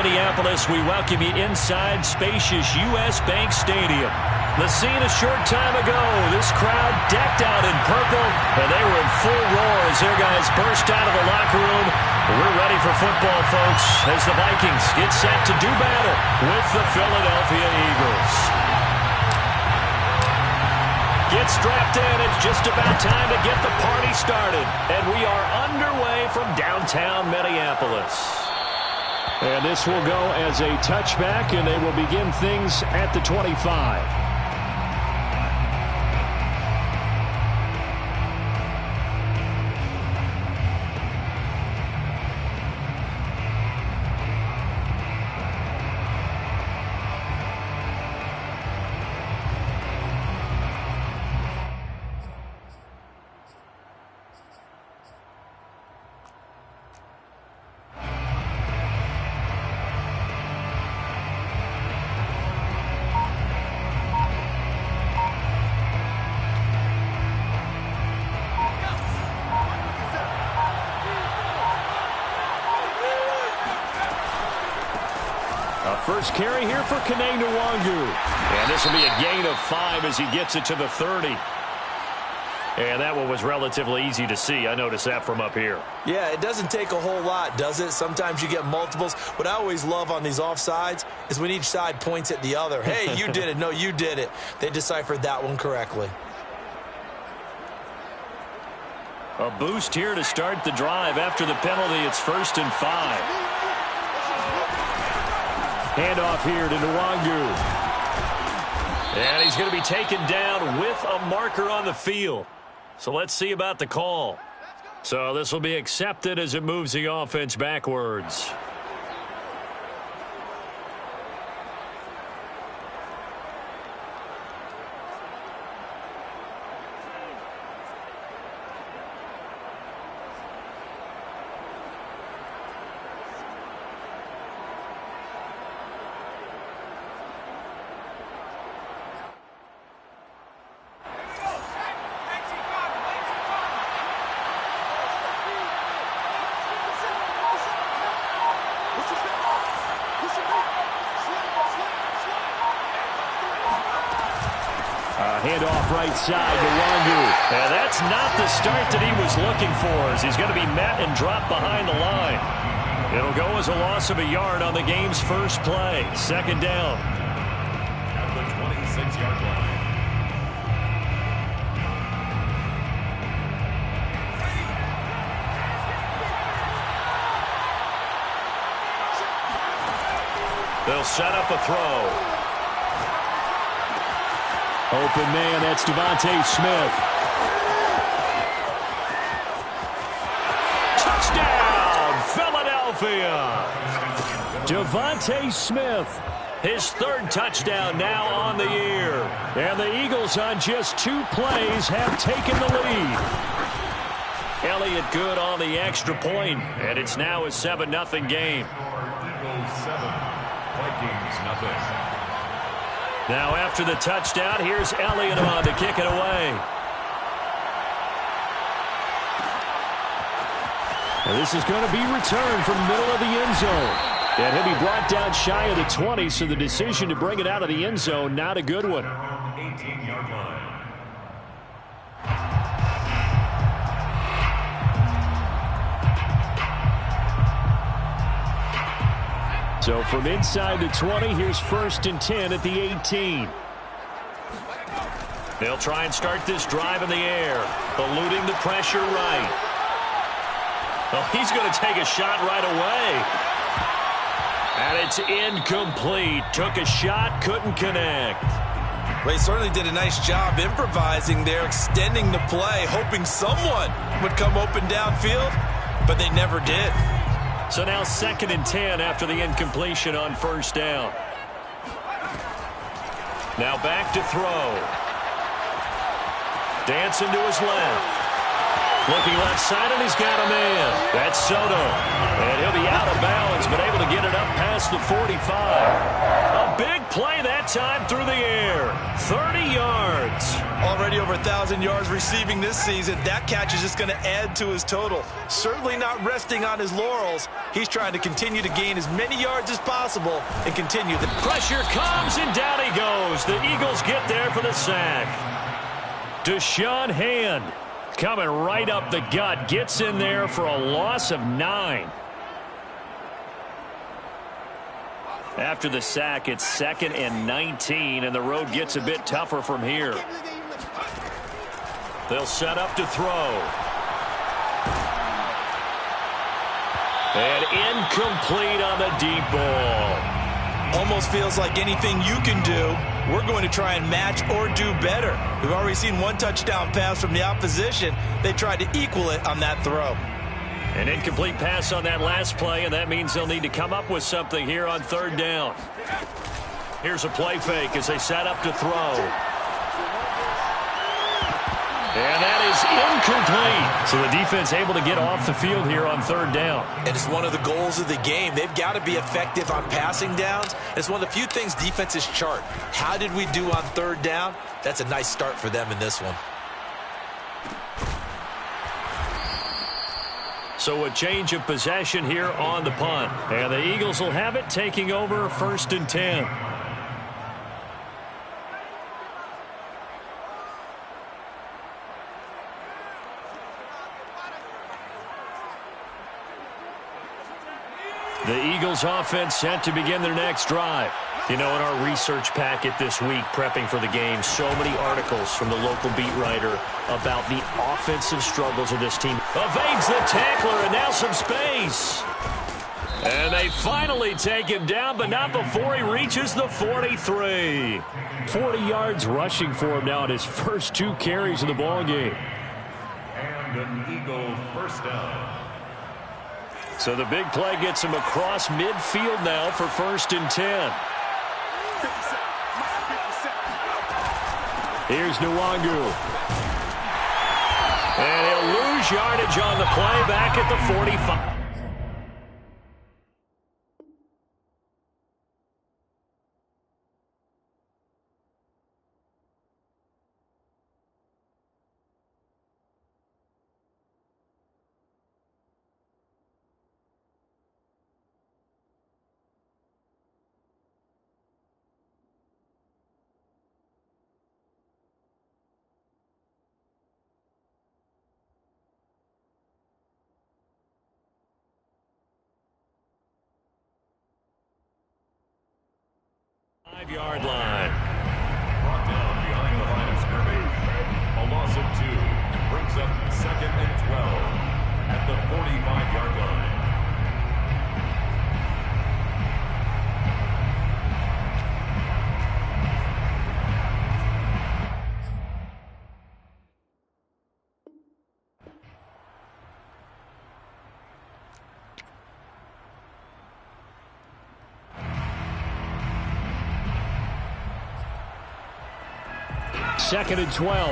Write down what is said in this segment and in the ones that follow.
Minneapolis, we welcome you inside spacious U.S. Bank Stadium. The scene a short time ago, this crowd decked out in purple, and they were in full roar as their guys burst out of the locker room. We're ready for football, folks, as the Vikings get set to do battle with the Philadelphia Eagles. Get strapped in. It's just about time to get the party started. And we are underway from downtown Minneapolis. And this will go as a touchback, and they will begin things at the 25. First carry here for Kene Nwangu. And this will be a gain of 5 as he gets it to the 30. And that one was relatively easy to see. I noticed that from up here. Yeah, it doesn't take a whole lot, does it? Sometimes you get multiples. What I always love on these offsides is when each side points at the other. Hey, you did it. No, you did it. They deciphered that one correctly. A boost here to start the drive. After the penalty, it's 1st and 5. Handoff here to Nwangu. And he's going to be taken down with a marker on the field. So let's see about the call. So this will be accepted as it moves the offense backwards. Handoff right side to Nwangu. And that's not the start that he was looking for, as he's going to be met and dropped behind the line. It'll go as a loss of a yard on the game's first play. 2nd down. At the 26-yard line. They'll set up a throw. Open man, that's Devontae Smith. Touchdown, Philadelphia! Devontae Smith. His 3rd touchdown now on the year. And the Eagles on just 2 plays have taken the lead. Elliott good on the extra point, and it's now a 7-0 game. Eagles 7, Vikings nothing. Now after the touchdown, here's Elliott on to kick it away. And this is going to be returned from the middle of the end zone. And he'll be brought down shy of the 20, so the decision to bring it out of the end zone, not a good one. 18-yard line. So from inside the 20, here's 1st and 10 at the 18. They'll try and start this drive in the air, eluding the pressure right. Well, he's going to take a shot right away. And it's incomplete. Took a shot, couldn't connect. Well, he certainly did a nice job improvising there, extending the play, hoping someone would come open downfield, but they never did. So now 2nd and 10 after the incompletion on 1st down. Now back to throw. Dancing to his left. Looking left side, and he's got a man. That's Soto. And he'll be out of bounds, but able to get it up past the 45. A big play that time through the air. 30 yards. Already over 1,000 yards receiving this season. That catch is just going to add to his total. Certainly not resting on his laurels. He's trying to continue to gain as many yards as possible and continue. The pressure comes, and down he goes. The Eagles get there for the sack. Deshaun Hand coming right up the gut. Gets in there for a loss of 9. After the sack, it's 2nd and 19, and the road gets a bit tougher from here. They'll set up to throw. And incomplete on the deep ball. Almost feels like anything you can do, we're going to try and match or do better. We've already seen one touchdown pass from the opposition. They tried to equal it on that throw. An incomplete pass on that last play, and that means they'll need to come up with something here on 3rd down. Here's a play fake as they set up to throw. And that is incomplete. So the defense able to get off the field here on 3rd down. And it's one of the goals of the game. They've got to be effective on passing downs. It's one of the few things defenses chart. How did we do on 3rd down? That's a nice start for them in this one. So a change of possession here on the punt. And the Eagles will have it, taking over 1st and 10. The Eagles offense set to begin their next drive. You know, in our research packet this week, prepping for the game, so many articles from the local beat writer about the offensive struggles of this team. Evades the tackler, and now some space. And they finally take him down, but not before he reaches the 43. 40 yards rushing for him now at his first 2 carries of the ball game. And an Eagle first down. So the big play gets him across midfield now for 1st and 10. Here's Nwangu. And he'll lose yardage on the play back at the 45. Yard line. Brought down behind the line of scrimmage. A loss of 2. Brings up 2nd and 12 at the 45-yard line. Second and 12.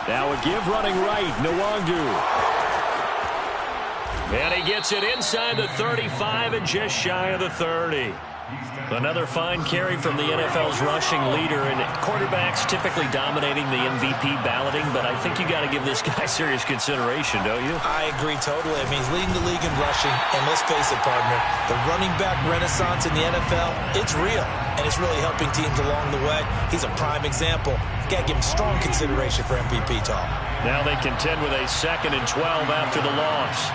Now a give running right, Nwangu. And he gets it inside the 35 and just shy of the 30. Another fine carry from the NFL's rushing leader, and quarterbacks typically dominating the MVP balloting, but I think you got to give this guy serious consideration, don't you? I agree totally. I mean, he's leading the league in rushing, and let's face it, partner, the running back renaissance in the NFL, it's real, and it's really helping teams along the way. He's a prime example. Got to give him strong consideration for MVP talk. Now they contend with a 2nd and 12 after the loss.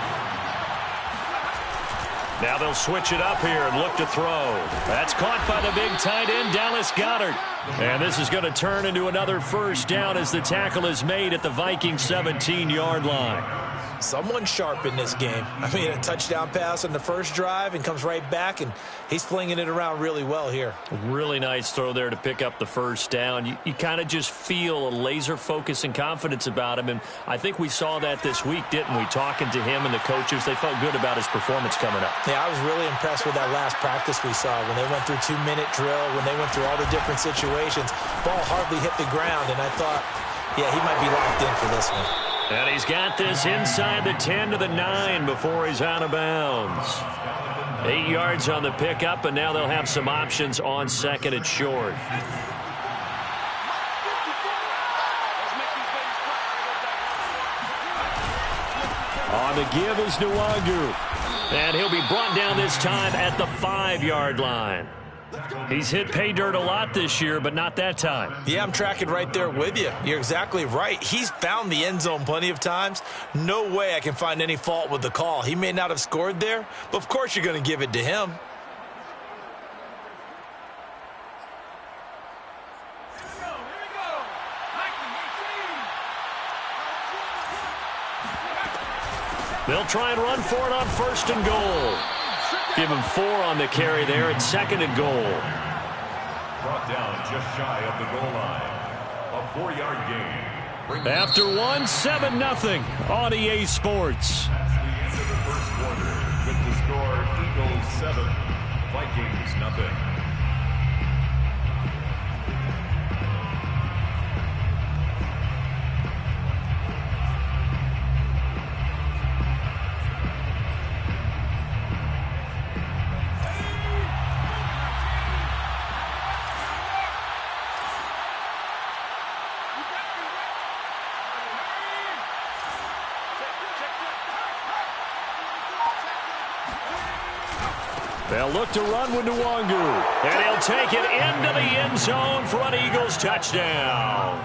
Now they'll switch it up here and look to throw. That's caught by the big tight end, Dallas Goedert. And this is going to turn into another 1st down as the tackle is made at the Vikings 17-yard line. Someone sharp in this game. I mean, a touchdown pass on the first drive and comes right back, and he's flinging it around really well here. Really nice throw there to pick up the 1st down. You kind of just feel a laser focus and confidence about him, and I think we saw that this week, didn't we? Talking to him and the coaches, they felt good about his performance coming up. Yeah, I was really impressed with that last practice we saw when they went through 2-minute drill, when they went through all the different situations. Ball hardly hit the ground, and I thought, yeah, he might be locked in for this one. And he's got this inside the 10 to the 9 before he's out of bounds. 8 yards on the pickup, and now they'll have some options on 2nd and short. On the give is Nwangu. And he'll be brought down this time at the 5-yard line. He's hit pay dirt a lot this year, but not that time. Yeah, I'm tracking right there with you. You're exactly right. He's found the end zone plenty of times. No way I can find any fault with the call. He may not have scored there, but of course you're going to give it to him. They'll try and run for it on 1st and goal. Give him 4 on the carry there at 2nd and goal. Brought down just shy of the goal line. A 4-yard gain. After 1, 7-0 on EA Sports. That's the end of the first quarter with the score Eagles 7, Vikings 0. They'll look to run with Nwangu. And he'll take it into the end zone for an Eagles touchdown.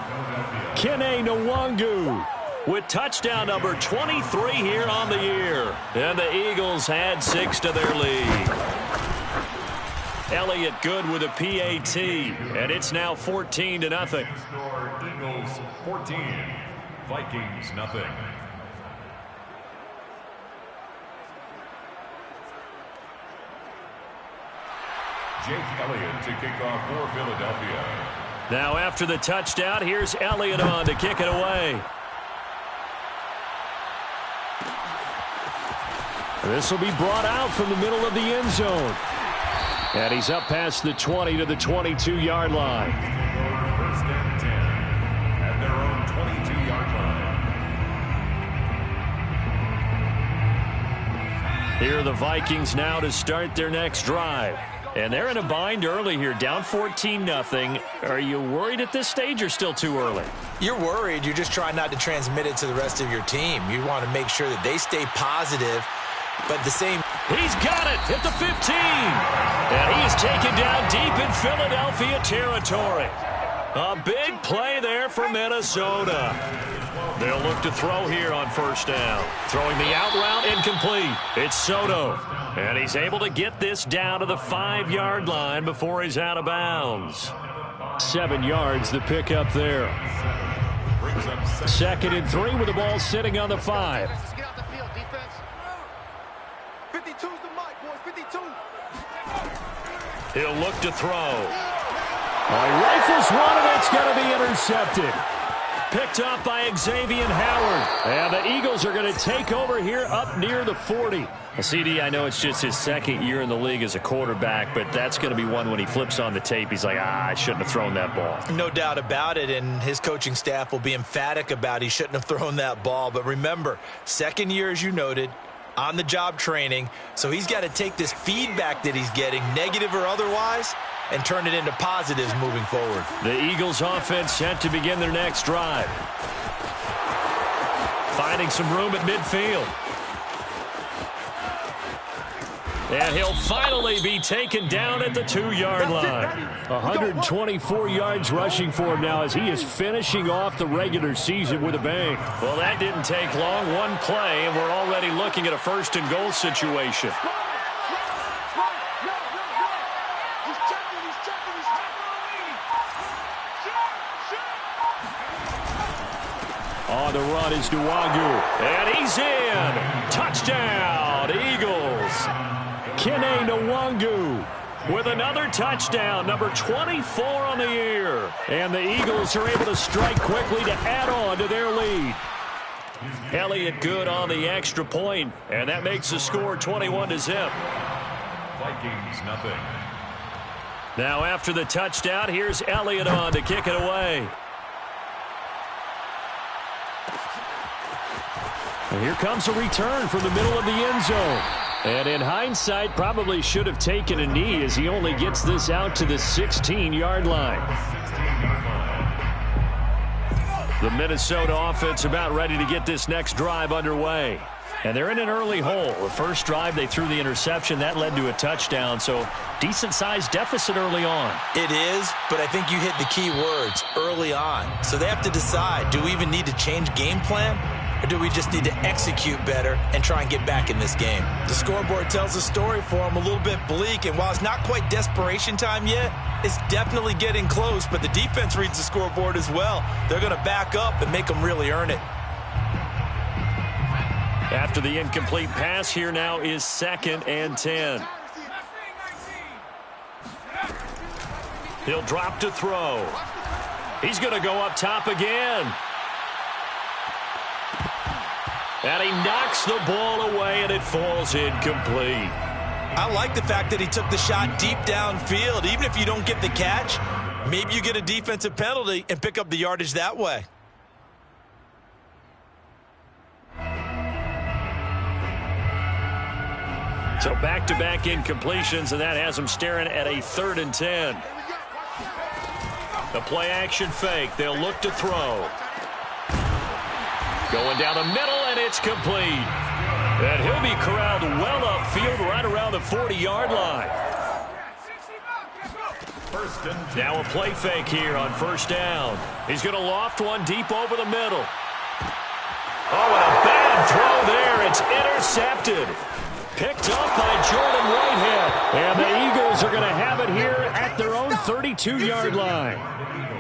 Kene Nwangu with touchdown number 23 here on the year. And the Eagles add 6 to their lead. Elliott Good with a PAT. And it's now 14-0. Eagles 14, Vikings 0. Jake Elliott to kick off for Philadelphia. Now after the touchdown, here's Elliott on to kick it away. This will be brought out from the middle of the end zone. And he's up past the 20 to the 22-yard line. 1st and 10 at their own 22-yard line. Here are the Vikings now to start their next drive. And they're in a bind early here, down 14-0. Are you worried at this stage or still too early? You're worried. You're just trying not to transmit it to the rest of your team. You want to make sure that they stay positive, but the same. He's got it at the 15. And he is taken down deep in Philadelphia territory. A big play there for Minnesota. They'll look to throw here on 1st down. Throwing the out route incomplete. It's Soto. And he's able to get this down to the 5-yard line before he's out of bounds. 7 yards, the pickup there. 2nd and 3 with the ball sitting on the 5. Get out the field, defense. 52's the mic, boys. 52. He'll look to throw. He rifles one, and it's going to be intercepted. Picked up by Xavier Howard. And the Eagles are going to take over here up near the 40. CD, I know it's just his 2nd year in the league as a quarterback, but that's going to be one when he flips on the tape. He's like, I shouldn't have thrown that ball. No doubt about it, and his coaching staff will be emphatic about he shouldn't have thrown that ball. But remember, 2nd year, as you noted, on-the-job training, so he's got to take this feedback that he's getting, negative or otherwise, and turn it into positives moving forward. The Eagles offense set to begin their next drive. Finding some room at midfield. And he'll finally be taken down at the 2-yard line. 124 yards rushing for him now as he is finishing off the regular season with a bang. Well, that didn't take long. One play, and we're already looking at a 1st and goal situation. On the run is Nwangu. And he's in. Touchdown, Eagles. Kene Nwangu with another touchdown, number 24 on the year. And the Eagles are able to strike quickly to add on to their lead. Elliott Good on the extra point, and that makes the score 21-0. Vikings 0. Now after the touchdown, here's Elliott on to kick it away. And here comes a return from the middle of the end zone. And in hindsight, probably should have taken a knee as he only gets this out to the 16-yard line. The Minnesota offense about ready to get this next drive underway. And they're in an early hole. The first drive, they threw the interception. That led to a touchdown, so decent-sized deficit early on. It is, but I think you hit the key words, early on. So they have to decide, do we even need to change game plan? Or do we just need to execute better and try and get back in this game? The scoreboard tells a story for them, a little bit bleak, and while it's not quite desperation time yet, it's definitely getting close, but the defense reads the scoreboard as well. They're going to back up and make them really earn it. After the incomplete pass, here now is 2nd and 10. He'll drop to throw. He's going to go up top again. And he knocks the ball away, and it falls incomplete. I like the fact that he took the shot deep downfield. Even if you don't get the catch, maybe you get a defensive penalty and pick up the yardage that way. So back-to-back incompletions, and that has them staring at a 3rd and 10. The play-action fake. They'll look to throw. Going down the middle, and it's complete. And he'll be corralled well upfield right around the 40-yard line. Now a play fake here on 1st down. He's going to loft one deep over the middle. Oh, and a bad throw there. It's intercepted. Picked up by Jordan Whitehead. And the Eagles are going to have it here at their own 32-yard line.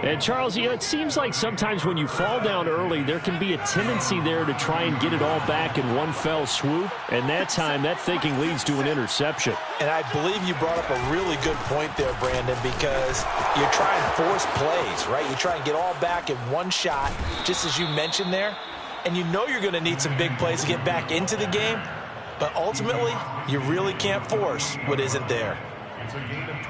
And, Charles, it seems like sometimes when you fall down early, there can be a tendency there to try and get it all back in one fell swoop. And that time, that thinking leads to an interception. And I believe you brought up a really good point there, Brandon, because you try and force plays, right? You try and get all back in one shot, just as you mentioned there. And you know you're going to need some big plays to get back into the game. But ultimately, you really can't force what isn't there.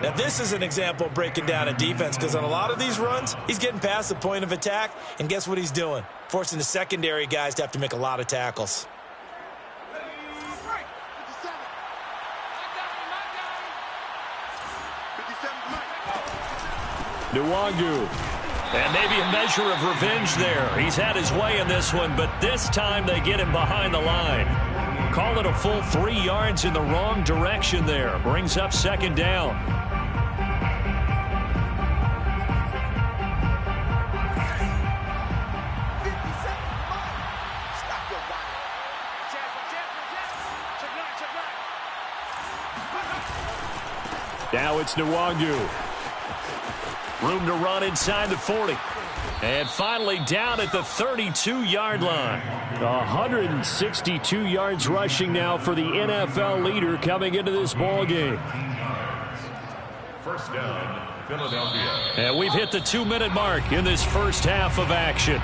Now, this is an example of breaking down a defense, because on a lot of these runs, he's getting past the point of attack, and guess what he's doing? Forcing the secondary guys to have to make a lot of tackles. Nwangu. And maybe a measure of revenge there. He's had his way in this one, but this time they get him behind the line. Call it a full 3 yards in the wrong direction there. Brings up 2nd down. Now it's Nwangu. Room to run inside the 40. And finally down at the 32-yard line. 162 yards rushing now for the NFL leader coming into this ball game. 1st down, Philadelphia. And we've hit the 2-minute mark in this first half of action.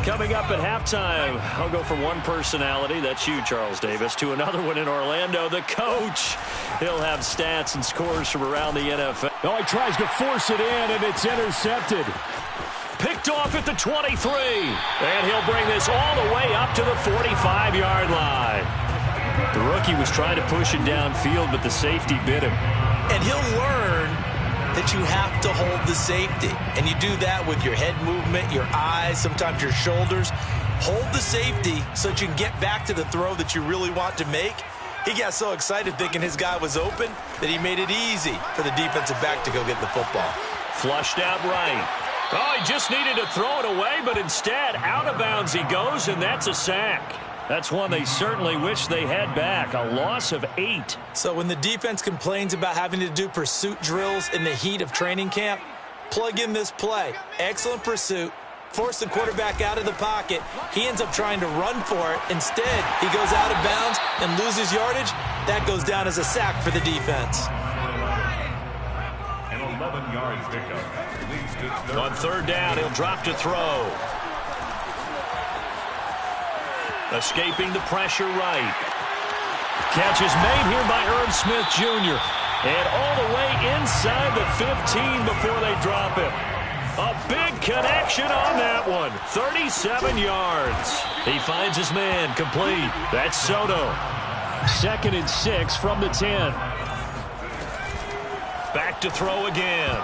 Coming up at halftime, I'll go from one personality, that's you, Charles Davis, to another one in Orlando, the coach. He'll have stats and scores from around the NFL. Oh, he tries to force it in, and it's intercepted. Picked off at the 23. And he'll bring this all the way up to the 45-yard line. The rookie was trying to push it downfield, but the safety bit him. And he'll learn that you have to hold the safety. And you do that with your head movement, your eyes, sometimes your shoulders. Hold the safety so that you can get back to the throw that you really want to make. He got so excited thinking his guy was open that he made it easy for the defensive back to go get the football. Flushed out right. Oh, he just needed to throw it away, but instead, out of bounds he goes, and that's a sack. That's one they certainly wish they had back. A loss of 8. So when the defense complains about having to do pursuit drills in the heat of training camp, plug in this play. Excellent pursuit. Force the quarterback out of the pocket. He ends up trying to run for it. Instead, he goes out of bounds and loses yardage. That goes down as a sack for the defense. An 11 yards pickup. Leads to 3rd. On 3rd down, he'll drop to throw. Escaping the pressure right. Catch is made here by Irv Smith Jr. And all the way inside the 15 before they drop him. A big connection on that one. 37 yards. He finds his man complete. That's Soto. 2nd and 6 from the 10. Back to throw again.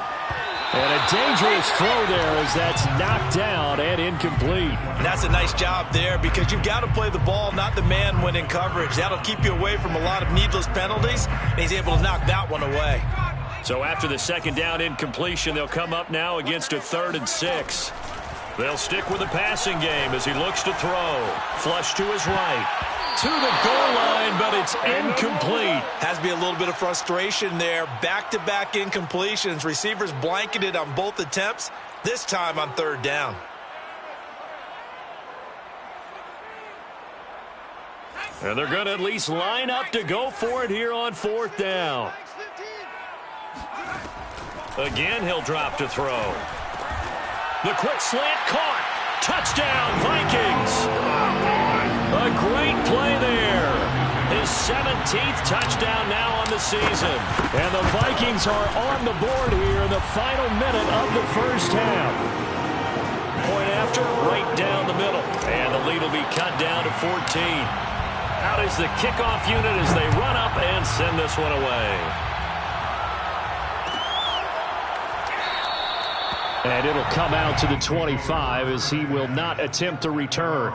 And a dangerous throw there as that's knocked down and incomplete. And that's a nice job there because you've got to play the ball, not the man when in coverage. That'll keep you away from a lot of needless penalties, and he's able to knock that one away. So after the 2nd down incompletion, they'll come up now against a 3rd and 6. They'll stick with the passing game as he looks to throw. Flush to his right. To the goal line, but it's incomplete. Has to be a little bit of frustration there. Back-to-back incompletions. Receivers blanketed on both attempts, this time on 3rd down. And they're going to at least line up to go for it here on 4th down. Again, he'll drop to throw. The quick slant caught. Touchdown, Vikings. A great play there. His 17th touchdown now on the season. And the Vikings are on the board here in the final minute of the first half. Point after, right down the middle. And the lead will be cut down to 14. Out is the kickoff unit as they run up and send this one away. And it'll come out to the 25 as he will not attempt to return.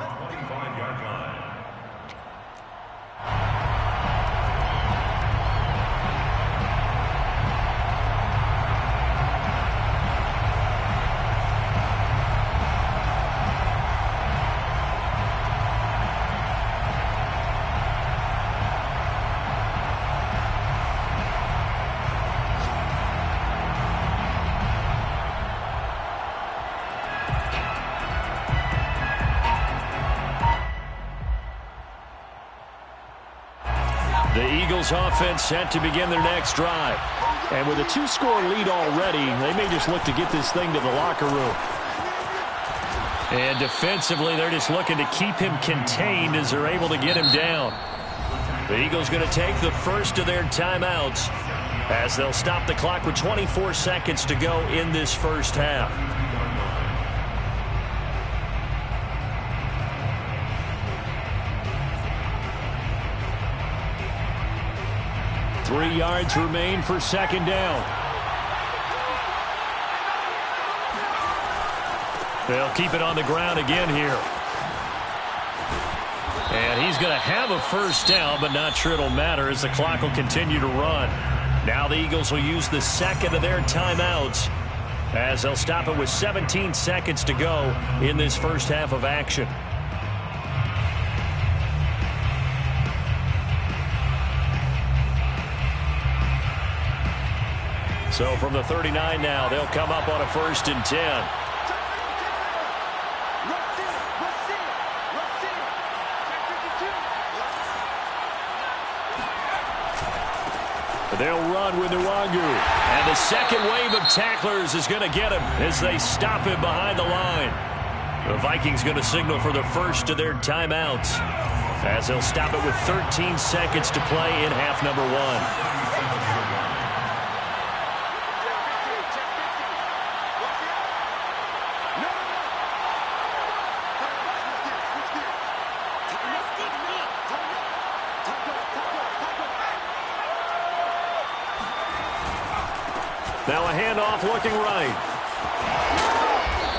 Offense set to begin their next drive. And with a 2-score lead already, they may just look to get this thing to the locker room. And defensively, they're just looking to keep him contained as they're able to get him down. The Eagles going to take the first of their timeouts as they'll stop the clock with 24 seconds to go in this first half. Three yards remain for 2nd down. They'll keep it on the ground again here. And he's going to have a first down, but not sure it'll matter as the clock will continue to run. Now the Eagles will use the 2nd of their timeouts as they'll stop it with 17 seconds to go in this first half of action. So from the 39 now, they'll come up on a 1st and 10. They'll run with Nwangu. And the second wave of tacklers is going to get him as they stop him behind the line. The Vikings going to signal for the first of their timeouts as they'll stop it with 13 seconds to play in half number 1. Now a handoff looking right.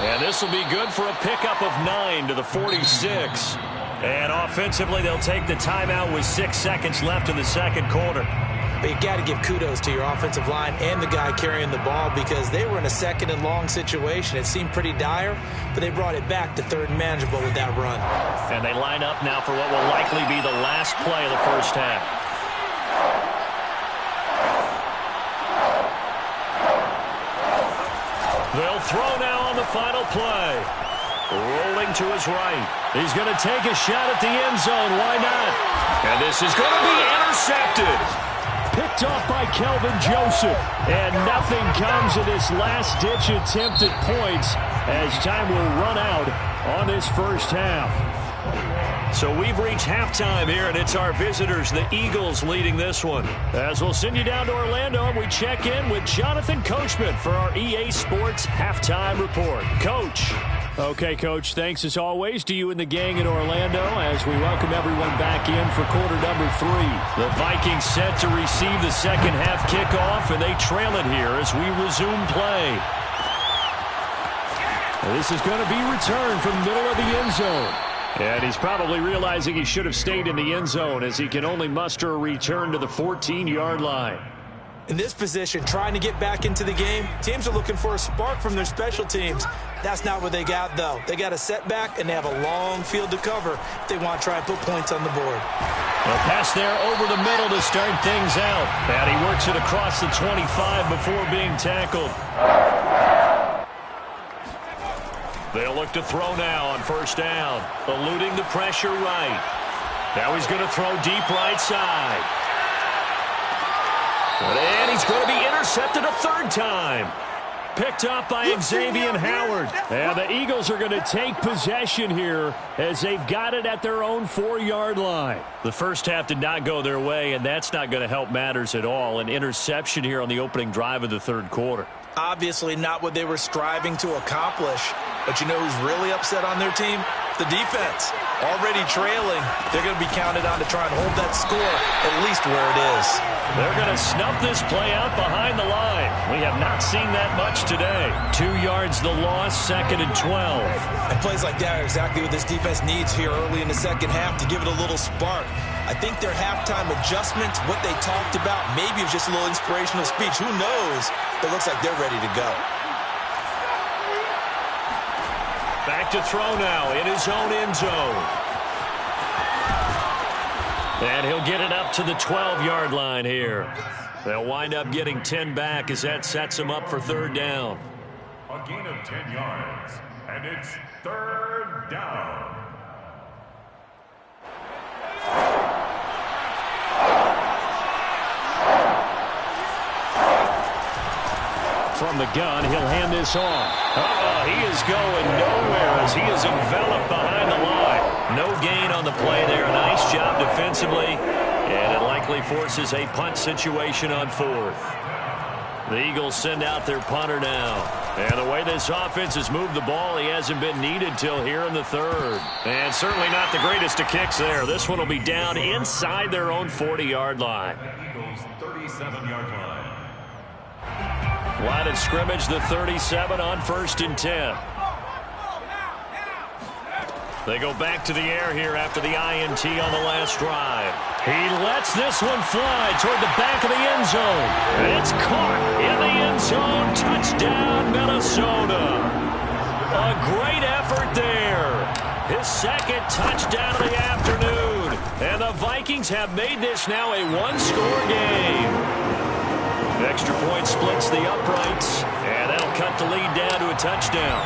And this will be good for a pickup of 9 to the 46. And offensively, they'll take the timeout with 6 seconds left in the second quarter. But you got to give kudos to your offensive line and the guy carrying the ball because they were in a 2nd and long situation. It seemed pretty dire, but they brought it back to 3rd and manageable with that run. And they line up now for what will likely be the last play of the first half. They'll throw now on the final play. Rolling to his right. He's going to take a shot at the end zone. Why not? And this is going to be intercepted. Picked off by Kelvin Joseph. And nothing comes of this last-ditch attempt at points as time will run out on this first half. So we've reached halftime here, and it's our visitors, the Eagles, leading this one. As we'll send you down to Orlando, and we check in with Jonathan Coachman for our EA Sports Halftime Report. Coach. Okay, Coach, thanks as always to you and the gang in Orlando as we welcome everyone back in for quarter number 3. The Vikings set to receive the second half kickoff, and they trail it here as we resume play. This is going to be returned from the middle of the end zone. And he's probably realizing he should have stayed in the end zone as he can only muster a return to the 14-yard line. In this position, trying to get back into the game, teams are looking for a spark from their special teams. That's not what they got, though. They got a setback, and they have a long field to cover if they want to try and put points on the board. A pass there over the middle to start things out. And he works it across the 25 before being tackled. They'll look to throw now on first down, eluding the pressure right. Now he's going to throw deep right side. And he's going to be intercepted a third time. Picked up by Xavier Howard. And the Eagles are going to take possession here as they've got it at their own 4-yard line. The first half did not go their way, and that's not going to help matters at all. An interception here on the opening drive of the third quarter. Obviously not what they were striving to accomplish. But you know who's really upset on their team? The defense. Already trailing. They're going to be counted on to try and hold that score at least where it is. They're going to snuff this play out behind the line. We have not seen that much today. 2 yards the loss, 2nd and 12. And plays like that are exactly what this defense needs here early in the second half to give it a little spark. I think their halftime adjustments, what they talked about, maybe it was just a little inspirational speech. Who knows? But it looks like they're ready to go. Back to throw now in his own end zone. And he'll get it up to the 12-yard line here. They'll wind up getting 10 back as that sets him up for third down. A gain of 10 yards, and it's third down. From the gun, he'll hand this off. He is going nowhere as he is enveloped behind the line. No gain on the play there. Nice job defensively. And it likely forces a punt situation on fourth. The Eagles send out their punter now. And the way this offense has moved the ball, he hasn't been needed till here in the third. And certainly not the greatest of kicks there. This one will be down inside their own 40-yard line. Eagles 37-yard line. Line of scrimmage, the 37 on 1st and 10. They go back to the air here after the INT on the last drive. He lets this one fly toward the back of the end zone. And it's caught in the end zone. Touchdown, Minnesota. A great effort there. His second touchdown of the afternoon. And the Vikings have made this now a one-score game. Extra point splits the uprights, and that'll cut the lead down to a touchdown.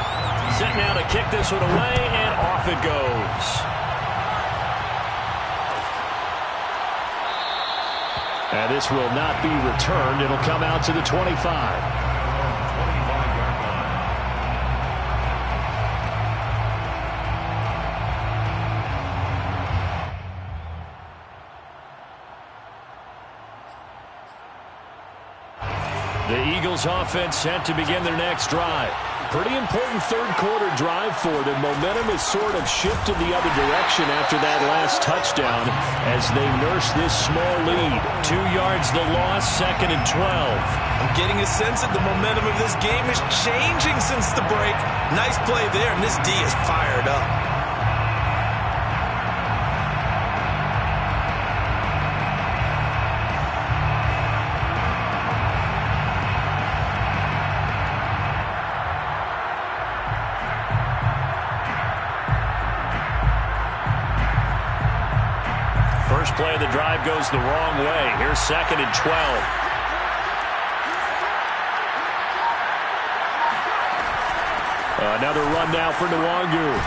Set now to kick this one away, and off it goes. And this will not be returned. It'll come out to the 25. The Eagles offense set to begin their next drive. Pretty important third quarter drive for them. Momentum has sort of shifted the other direction after that last touchdown as they nurse this small lead. 2 yards the loss, 2nd and 12. I'm getting a sense that the momentum of this game is changing since the break. Nice play there, and this D is fired up. First play of the drive goes the wrong way. Here's 2nd and 12. Another run now for Nwangu.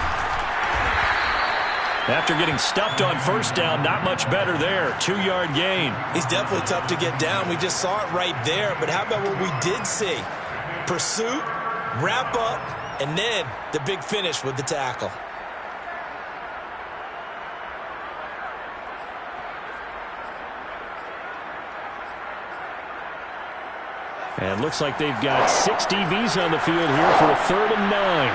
After getting stuffed on first down, not much better there. 2-yard gain. He's definitely tough to get down. We just saw it right there. But how about what we did see? Pursuit, wrap up, and then the big finish with the tackle. And looks like they've got 6 DBs on the field here for a 3rd and 9.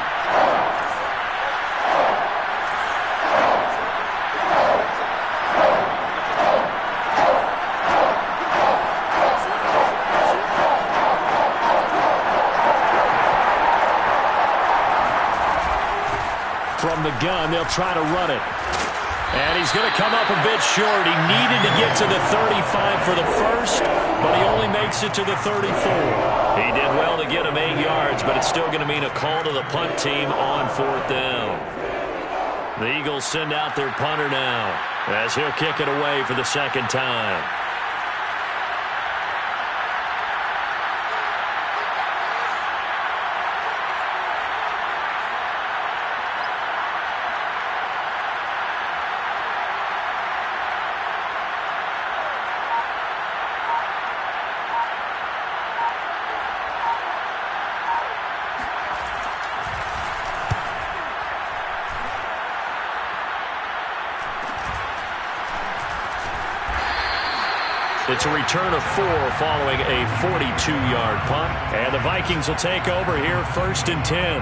From the gun, they'll try to run it. And he's going to come up a bit short. He needed to get to the 35 for the first, but he only makes it to the 34. He did well to get him 8 yards, but it's still going to mean a call to the punt team on 4th down. The Eagles send out their punter now, as he'll kick it away for the 2nd time. It's a return of 4 following a 42-yard punt. And the Vikings will take over here 1st and 10.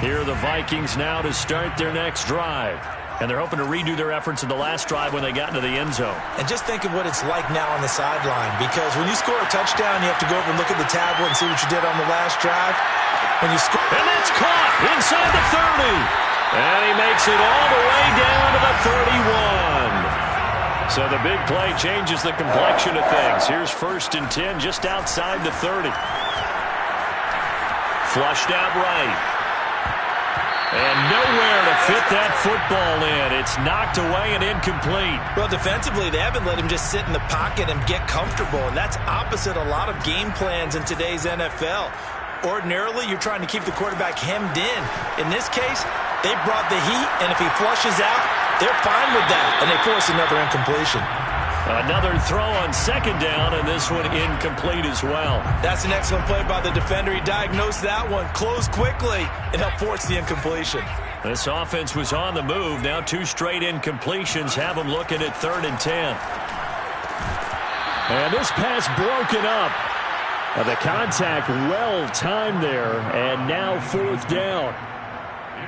Here are the Vikings now to start their next drive. And they're hoping to redo their efforts in the last drive when they got into the end zone. And just think of what it's like now on the sideline. Because when you score a touchdown, you have to go over and look at the tablet and see what you did on the last drive. When you score, and that's caught inside the 30. And he makes it all the way down to the 31. So the big play changes the complexion of things. Here's 1st and 10 just outside the 30. Flushed out right. And nowhere to fit that football in. It's knocked away and incomplete. Well, defensively, they haven't let him just sit in the pocket and get comfortable. And that's opposite a lot of game plans in today's NFL. Ordinarily, you're trying to keep the quarterback hemmed in. In this case, they brought the heat, and if he flushes out, they're fine with that, and they force another incompletion. Another throw on 2nd down, and this one incomplete as well. That's an excellent play by the defender. He diagnosed that one, closed quickly, and helped force the incompletion. This offense was on the move. Now 2 straight incompletions have them looking at 3rd and 10. And this pass broken up. The contact well timed there, and now 4th down.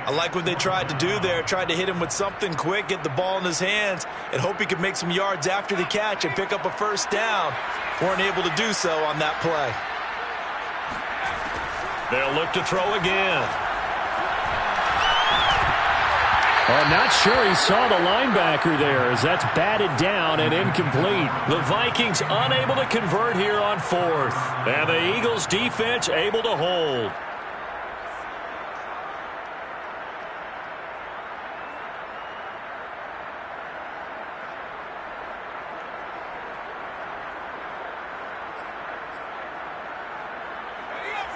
I like what they tried to do there. Tried to hit him with something quick, get the ball in his hands, and hope he could make some yards after the catch and pick up a 1st down. Weren't able to do so on that play. They'll look to throw again. I'm not sure he saw the linebacker there, as that's batted down and incomplete. The Vikings unable to convert here on 4th. And the Eagles defense able to hold.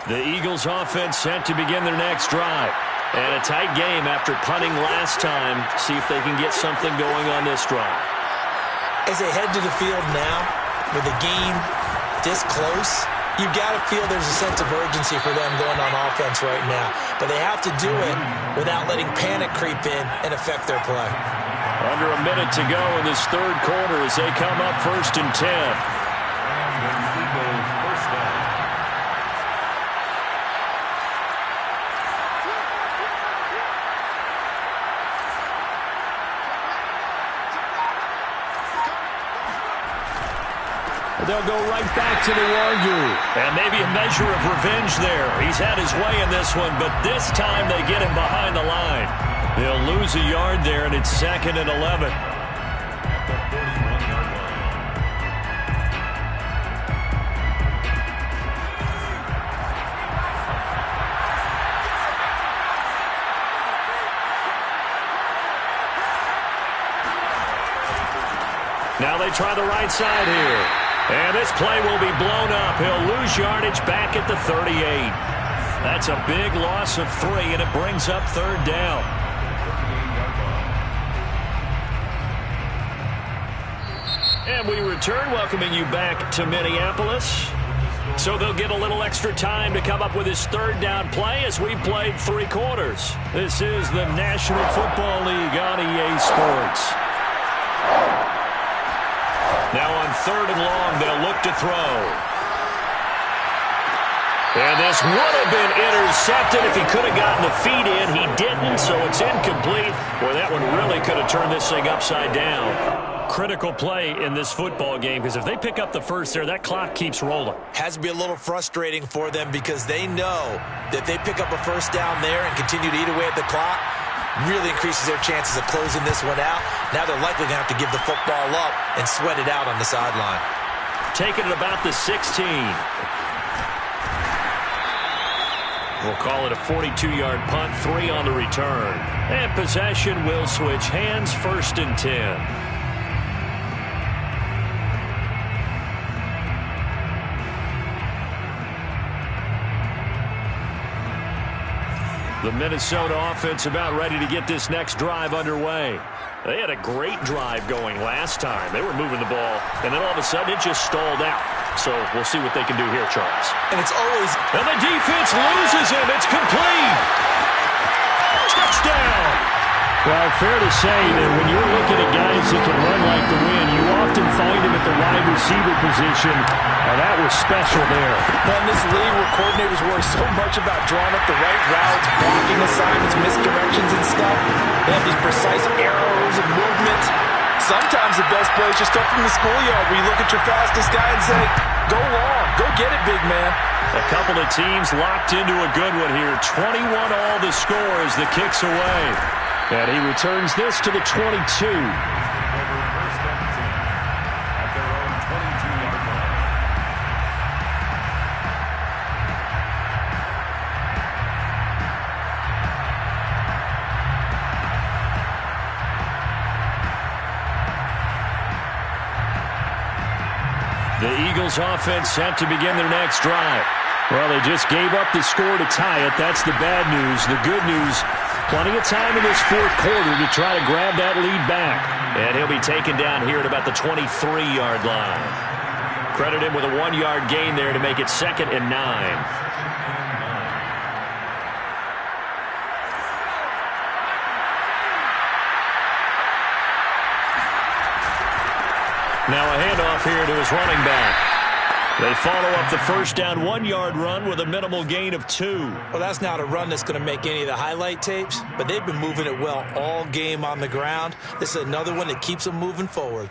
The Eagles offense set to begin their next drive. And a tight game after punting last time. See if they can get something going on this drive. As they head to the field now, with the game this close, you've got to feel there's a sense of urgency for them going on offense right now. But they have to do it without letting panic creep in and affect their play. Under a minute to go in this 3rd quarter as they come up 1st and 10. They'll go right back to the Warrior. And maybe a measure of revenge there. He's had his way in this one, but this time they get him behind the line. They'll lose a yard there, and it's 2nd and 11. Now they try the right side here. And this play will be blown up. He'll lose yardage back at the 38. That's a big loss of 3, and it brings up 3rd down. And we return, welcoming you back to Minneapolis. So they'll get a little extra time to come up with his 3rd down play as we've played 3 quarters. This is the National Football League on EA Sports. Now on 3rd and long, they'll look to throw. And this would have been intercepted if he could have gotten the feet in. He didn't, so it's incomplete. Boy, that one really could have turned this thing upside down. Critical play in this football game, because if they pick up the first there, that clock keeps rolling. Has to be a little frustrating for them because they know that they pick up a first down there and continue to eat away at the clock, really increases their chances of closing this one out. Now they're likely going to have to give the football up and sweat it out on the sideline. Taking it about the 16. We'll call it a 42-yard punt, 3 on the return. And possession will switch hands, 1st and 10. The Minnesota offense about ready to get this next drive underway. They had a great drive going last time. They were moving the ball, and then all of a sudden it just stalled out. So we'll see what they can do here, Charles. And it's always... And the defense loses him. It's complete. Touchdown. Well, fair to say that when you're looking at guys that can run like the wind, you often find them at the wide receiver position. And that was special there. Well, in this league where coordinators worry so much about drawing up the right routes, blocking assignments, misdirections and stuff, they have these precise arrows and movements. Sometimes the best play is just up from the schoolyard where you look at your fastest guy and say, go long, go get it, big man. A couple of teams locked into a good one here. 21 all the score as the kick's away. And he returns this to the 22. The Eagles offense set to begin their next drive. Well, they just gave up the score to tie it. That's the bad news. The good news, plenty of time in this 4th quarter to try to grab that lead back. And he'll be taken down here at about the 23-yard line. Credit him with a 1-yard gain there to make it 2nd and 9. Now a handoff here to his running back. They follow up the first down 1-yard run with a minimal gain of 2. Well, that's not a run that's going to make any of the highlight tapes, but they've been moving it well all game on the ground. This is another one that keeps them moving forward.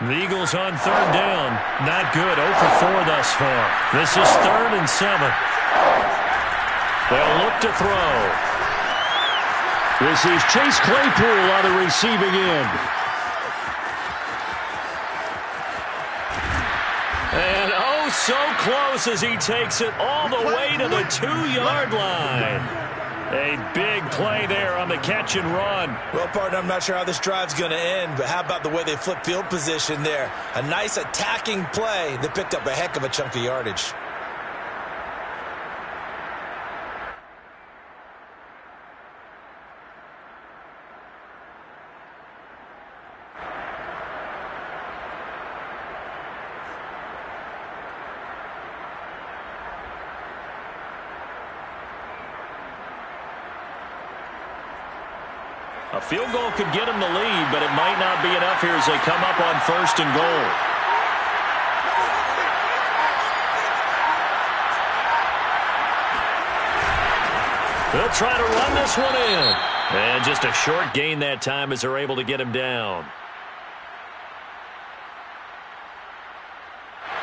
The Eagles on 3rd down. Not good. 0 for 4 thus far. This is 3rd and 7. They'll look to throw. This is Chase Claypool on the receiving end. And oh, so close as he takes it all the way to the 2-yard line. A big play there on the catch and run. Well, partner, I'm not sure how this drive's going to end, but how about the way they flip field position there? A nice attacking play that picked up a heck of a chunk of yardage. A field goal could get them the lead, but it might not be enough here as they come up on 1st and goal. They'll try to run this one in. And just a short gain that time as they're able to get him down.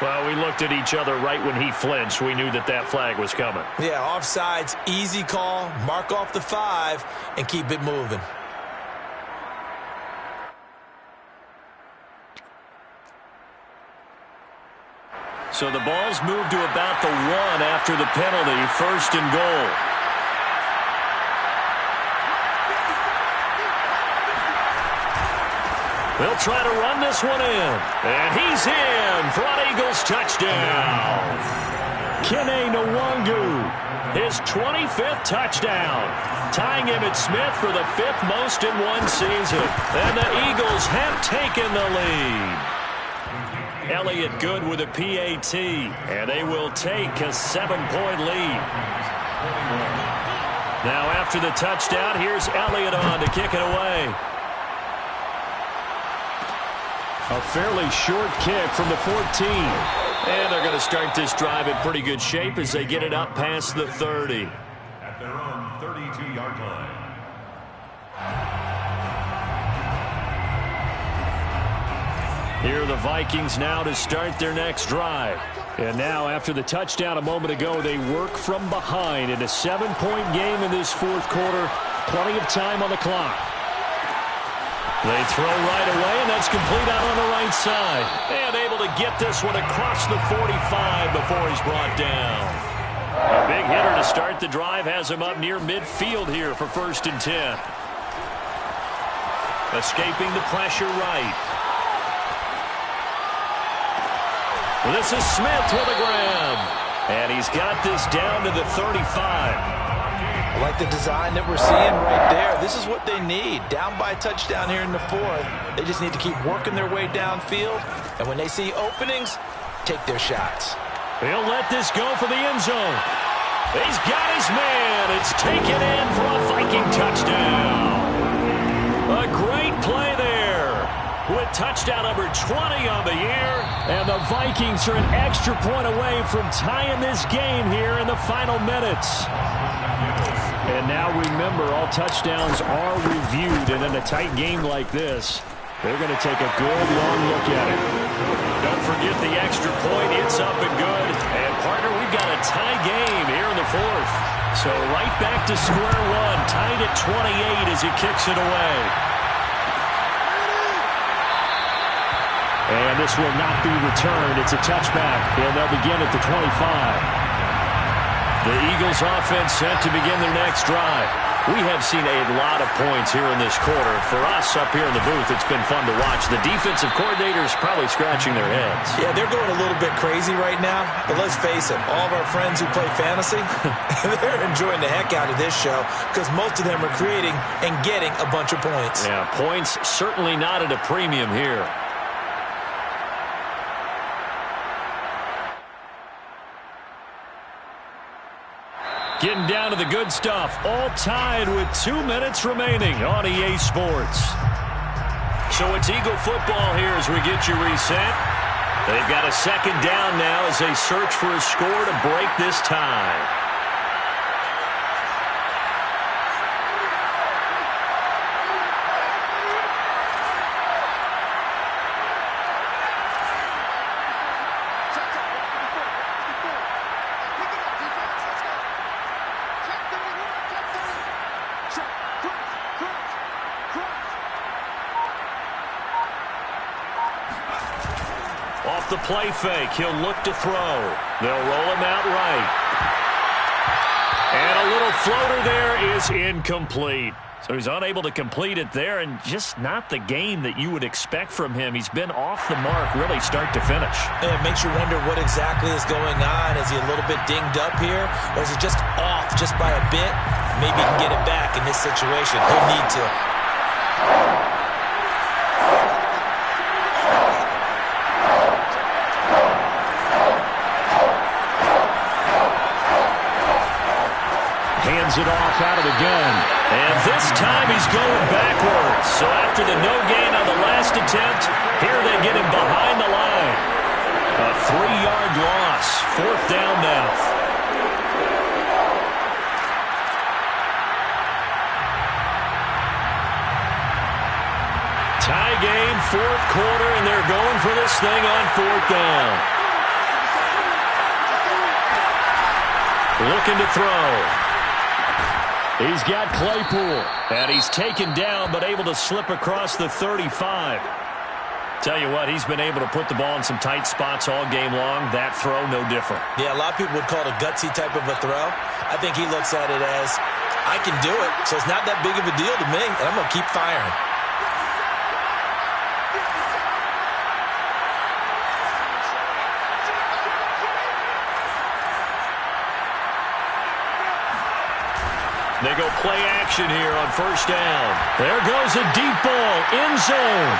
Well, we looked at each other right when he flinched. We knew that that flag was coming. Yeah, offsides, easy call, mark off the 5, and keep it moving. So the ball's moved to about the 1 after the penalty, 1st and goal. They'll try to run this one in. And he's in for an Eagles touchdown. Kene Nwangu, his 25th touchdown, tying him at Smith for the 5th most in one season. And the Eagles have taken the lead. Elliott Good with a PAT, and they will take a 7-point lead. Now after the touchdown, here's Elliott on to kick it away. A fairly short kick from the 14. And they're going to start this drive in pretty good shape as they get it up past the 30. At their own 32-yard line. Here are the Vikings now to start their next drive. And now, after the touchdown a moment ago, they work from behind in a 7-point game in this fourth quarter. Plenty of time on the clock. They throw right away, and that's complete out on the right side. And able to get this one across the 45 before he's brought down. A big hitter to start the drive has him up near midfield here for 1st and 10. Escaping the pressure right. This is Smith with a grab. And he's got this down to the 35. I like the design that we're seeing right there. This is what they need. Down by a touchdown here in the fourth. They just need to keep working their way downfield. And when they see openings, take their shots. He'll let this go for the end zone. He's got his man. It's taken in for a Viking touchdown. A great play there with touchdown number 20 on the year. And the Vikings are an extra point away from tying this game here in the final minutes. And now remember, all touchdowns are reviewed. And in a tight game like this, they're going to take a good long look at it. Don't forget the extra point. It's up and good. And, partner, we've got a tie game here in the fourth. So right back to square one. Tied at 28 as he kicks it away. And this will not be returned. It's a touchback. And they'll begin at the 25. The Eagles offense set to begin their next drive. We have seen a lot of points here in this quarter. For us up here in the booth, it's been fun to watch. The defensive coordinators probably scratching their heads. Yeah, they're going a little bit crazy right now. But let's face it, all of our friends who play fantasy, they're enjoying the heck out of this show because most of them are creating and getting a bunch of points. Yeah, points certainly not at a premium here. Getting down to the good stuff. All tied with 2 minutes remaining on EA Sports. So it's Eagle football here as we get you reset. They've got a second down now as they search for a score to break this tie. Off the play fake, he'll look to throw. They'll roll him out right. And a little floater there is incomplete. So he's unable to complete it there, and just not the game that you would expect from him. He's been off the mark really start to finish. Yeah, it makes you wonder what exactly is going on. Is he a little bit dinged up here, or is he just off just by a bit? Maybe he can get it back in this situation. He'll need to. Hands it off out of the gun. And this time he's going backwards. So after the no gain on the last attempt, here they get him behind the line. A 3-yard loss. 4th down now. Tie game, 4th quarter, and they're going for this thing on 4th down. Looking to throw. He's got Claypool, and he's taken down but able to slip across the 35. Tell you what, he's been able to put the ball in some tight spots all game long. That throw, no different. Yeah, a lot of people would call it a gutsy type of a throw. I think he looks at it as, I can do it, so it's not that big of a deal to me, and I'm going to keep firing. They go play action here on 1st down. There goes a deep ball, end zone.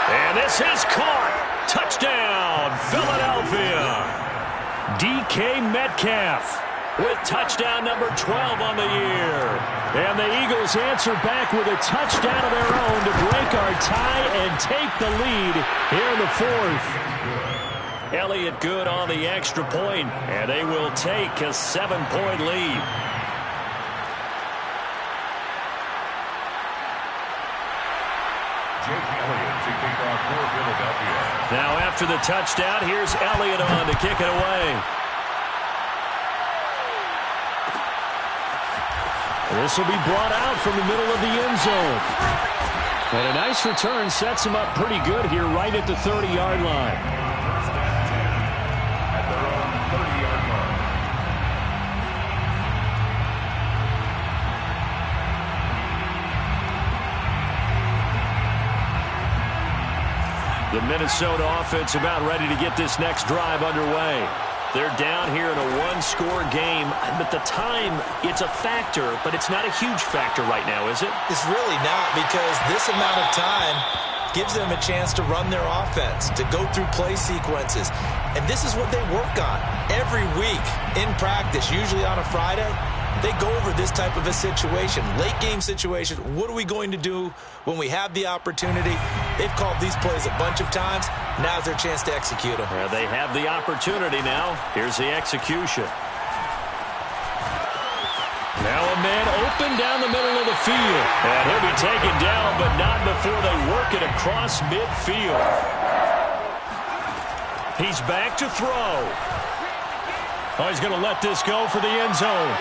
And this is caught. Touchdown, Philadelphia. DK Metcalf. with touchdown number 12 on the year. And the Eagles answer back with a touchdown of their own to break our tie and take the lead here in the fourth. Elliott good on the extra point, and they will take a 7-point lead. Jake Elliott to kick off for Philadelphia. Now after the touchdown, here's Elliott on to kick it away. This will be brought out from the middle of the end zone. And a nice return sets him up pretty good here right at the 30-yard line. First and 10 at their own 30-yard line. The Minnesota offense about ready to get this next drive underway. They're down here in a one-score game, but the time, it's a factor, but it's not a huge factor right now, is it? It's really not, because this amount of time gives them a chance to run their offense, to go through play sequences. And this is what they work on every week in practice, usually on a Friday. They go over this type of a situation, late game situation. What are we going to do when we have the opportunity? They've called these plays a bunch of times. Now's their chance to execute them. They have the opportunity now. Here's the execution. Now a man open down the middle of the field. And he'll be taken down, but not before they work it across midfield. He's back to throw. Oh, he's going to let this go for the end zone.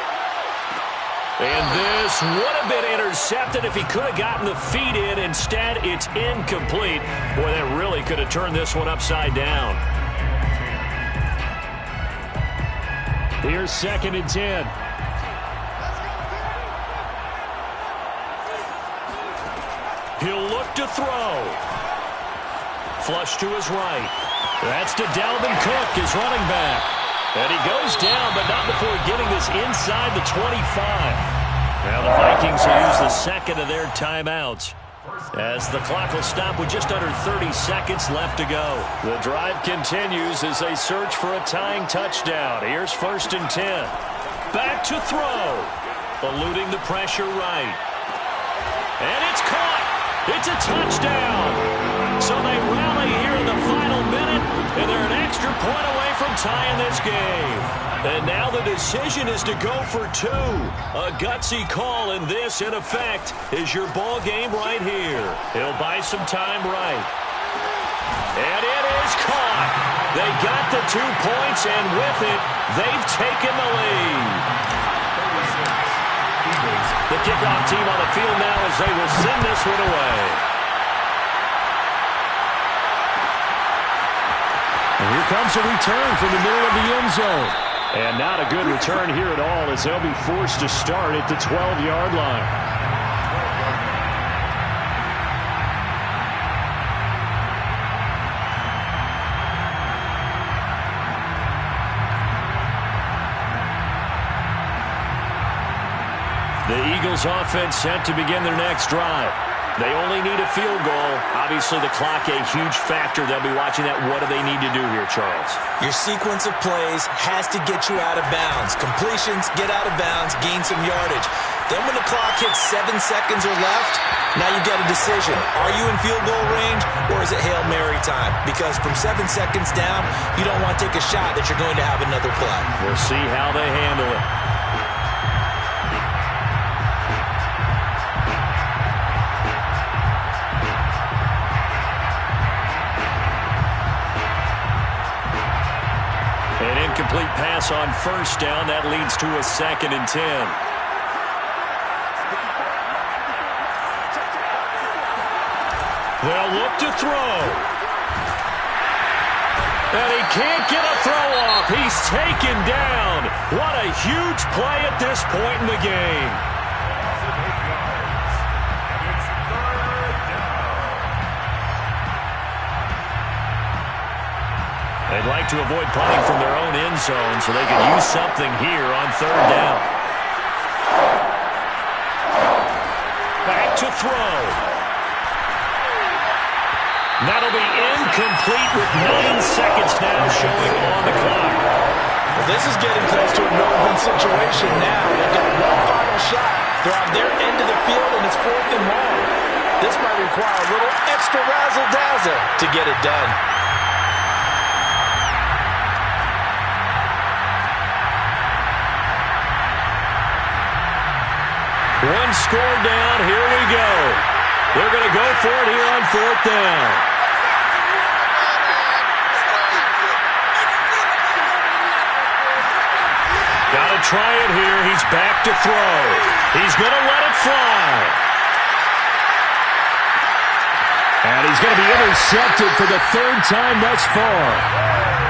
And this would have been intercepted if he could have gotten the feet in. Instead, it's incomplete. Boy, that really could have turned this one upside down. Here's 2nd and 10. He'll look to throw. Flush to his right. That's to Dalvin Cook, his running back. And he goes down, but not before getting this inside the 25. Now the Vikings will use the second of their timeouts, as the clock will stop with just under 30 seconds left to go. The drive continues as they search for a tying touchdown. Here's 1st and 10. Back to throw. Eluding the pressure right. And it's caught. It's a touchdown. So they rally here in the final minute, and they're an extra point away from tying this game. And now the decision is to go for 2. A gutsy call, and this, in effect, is your ball game right here. He'll buy some time right. And it is caught. They got the 2 points, and with it, they've taken the lead. The kickoff team on the field now as they will send this one away. And here comes a return from the middle of the end zone. And not a good return here at all, as they'll be forced to start at the 12-yard line. The Eagles offense set to begin their next drive. They only need a field goal. Obviously, the clock a huge factor. They'll be watching that. What do they need to do here, Charles? Your sequence of plays has to get you out of bounds. Completions, get out of bounds, gain some yardage. Then when the clock hits 7 seconds or left, now you get a decision. Are you in field goal range, or is it Hail Mary time? Because from 7 seconds down, you don't want to take a shot that you're going to have another play. We'll see how they handle it. Complete pass on 1st down. That leads to a 2nd and 10. They'll look to throw. And he can't get a throw off. He's taken down. What a huge play at this point in the game. They'd like to avoid punting from their own end zone so they can use something here on 3rd down. Back to throw. That'll be incomplete with 9 seconds now showing on the clock. this is getting close to a no-win situation now. They've got one final shot. They're on their end of the field, and it's 4th and long. This might require a little extra razzle-dazzle to get it done. One score down. Here we go. They're going to go for it here on 4th down. Got to try it here. He's back to throw. He's going to let it fly. And he's going to be intercepted for the 3rd time thus far.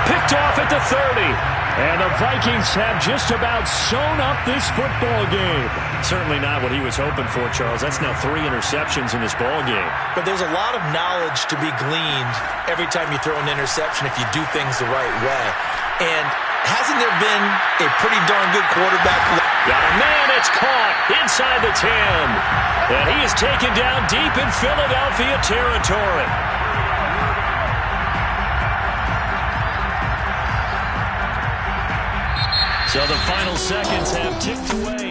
Picked off at the 30. And the Vikings have just about sewn up this football game. Certainly not what he was hoping for, Charles. That's now 3 interceptions in this ball game. But there's a lot of knowledge to be gleaned every time you throw an interception if you do things the right way. And hasn't there been a pretty darn good quarterback? Got a man, it's caught inside the 10. And he is taken down deep in Philadelphia territory. So the final seconds have ticked away.